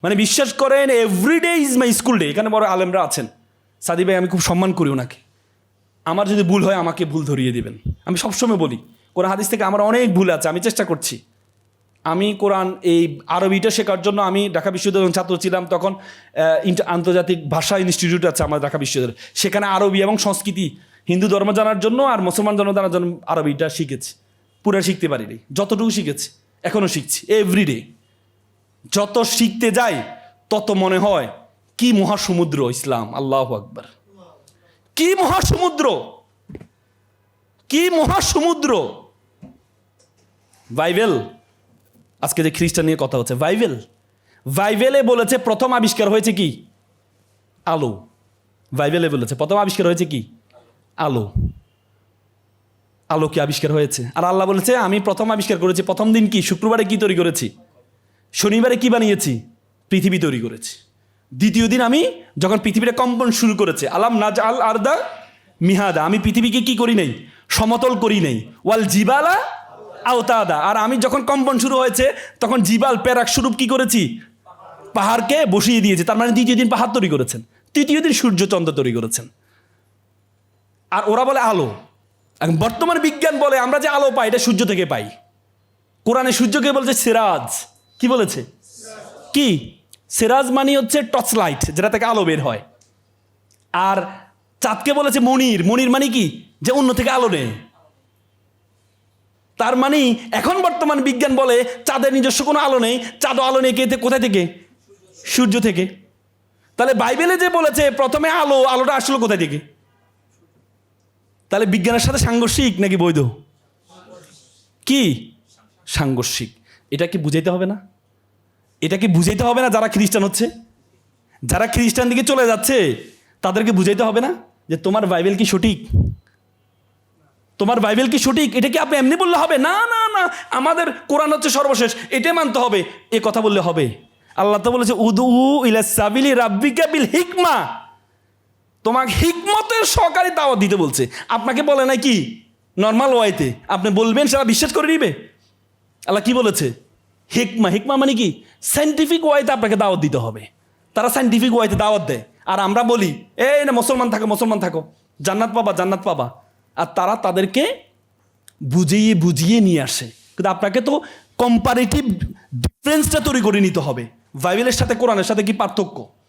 মানে বিশ্বাস করেন everyday is my school day. এখানে বড় আলেমরা আছেন, সাদি ভাই আমি খুব সম্মান করি ওনাকে। আমার যদি ভুল হয় আমাকে ভুল ধরিয়ে দিবেন। আমি সবসময় বলি কোরআন হাদিস থেকে আমার অনেক ভুল আছে, আমি চেষ্টা করছি। আমি কোরআন এই আরবিটা শেখার জন্য আমি ঢাকা বিশ্ববিদ্যালয়ের ছাত্র ছিলাম, তখন আন্তর্জাতিক ভাষা ইনস্টিটিউট আছে আমার ঢাকা বিশ্ববিদ্যালয়, সেখানে আরবি এবং সংস্কৃতি হিন্দু ধর্ম জানার জন্য আর মুসলমান ধর্ম জানার জন্য আরবিটা শিখেছি। পুরো শিখতে পারিনি, যতটুকু শিখেছি এখনও শিখছি এভরিডে। যত শিখতে যাই তত মনে হয় কি মহাসমুদ্র ইসলাম, আল্লাহু আকবার, কি মহাসমুদ্র, কি মহাসমুদ্র। বাইবেল, আজকে যে খ্রিস্টান নিয়ে কথা হচ্ছে, বাইবেলে বলেছে প্রথম আবিষ্কার হয়েছে কি? আলো। বাইবেলে বলেছে প্রথম আবিষ্কার হয়েছে কি? আলো। আলো কি আবিষ্কার হয়েছে? আর আল্লাহ বলেছে আমি প্রথম আবিষ্কার করেছি। প্রথম দিন কি? শুক্রবারে কি তৈরি করেছি? শনিবারে কি বানিয়েছি? পৃথিবী তৈরি করেছি। দ্বিতীয় দিন আমি যখন পৃথিবীটা কম্পন শুরু করেছে, আলাম নাজআল আরদা মিহাদা, আমি পৃথিবীকে কি করি নাই? সমতল করি নাই। ওয়াল জিবালা আওতাদা, আর আমি যখন কম্পন শুরু হয়েছে তখন জিবাল প্যারাক স্বরূপ কি করেছি? পাহাড়কে বসিয়ে দিয়েছে। তার মানে দ্বিতীয় দিন পাহাড় তৈরি করেছেন, তৃতীয় দিন সূর্য চন্দ্র তৈরি করেছেন। আর ওরা বলে আলো। বর্তমান বিজ্ঞান বলে আমরা যে আলো পাই এটা সূর্য থেকে পাই। কোরআনে সূর্যকে বলছে সিরাজ। কি বলেছে? কি সিরাজ মানে হচ্ছে টর্চ লাইট, যেটা থেকে আলো বের হয়। আর চাঁদকে বলেছে মনির। মনির মানে কি? যে অন্য থেকে আলো নেয়। তার মানে এখন বর্তমান বিজ্ঞান বলে চাঁদের নিজস্ব কোনো আলো নেই, চাঁদও আলো নেই কোথায় থেকে? সূর্য থেকে। তাহলে বাইবেলে যে বলেছে প্রথমে আলো, আলোটা আসলো কোথায় থেকে? তাহলে বিজ্ঞানের সাথে সাংঘর্ষিক নাকি বৈধ? কি সাংঘর্ষিক? এটা কি বুঝাইতে হবে না? এটা কি বুঝাইতে হবে না? যারা খ্রিস্টান হচ্ছে, যারা খ্রিস্টান দিকে চলে যাচ্ছে তাদেরকে বুঝাইতে হবে না যে তোমার বাইবেল কি সঠিক? তোমার বাইবেল কি সঠিক? এটা কি আপনি এমনি বললে হবে? না না না, আমাদের কোরআন হচ্ছে সর্বশেষ, এটাই মানতে হবে, এ কথা বললে হবে? আল্লাহ তো বলেছে উদু ইলা সাবিলি রাব্বিকা বিল হিকমা, তোমাকে হিকমতের সহকারে দাওয়াত দিতে বলছে। আপনাকে বলে না কি নর্মাল ওয়াইতে আপনি বলবেন সেটা বিশ্বাস করে নিবে? আল্লাহ কি বলেছে? হিকমা। হিকমা মানে কি? সাইন্টিফিক ওয়াইতে আপনাকে দাওয়াত দিতে হবে। তারা সাইন্টিফিক ওয়াইতে দাওয়াত দেয়, আর আমরা বলি এই না মুসলমান থাকো, মুসলমান থাকো, জান্নাত পাবা, জান্নাত পাবা। আর তারা তাদেরকে বুঝিয়ে বুঝিয়ে নিয়ে আসে। কিন্তু আপনাকে তো কম্পারেটিভ ডিফারেন্সটা তৈরি করে নিতে হবে। বাইবেলের সাথে কোরআনের সাথে কি পার্থক্য?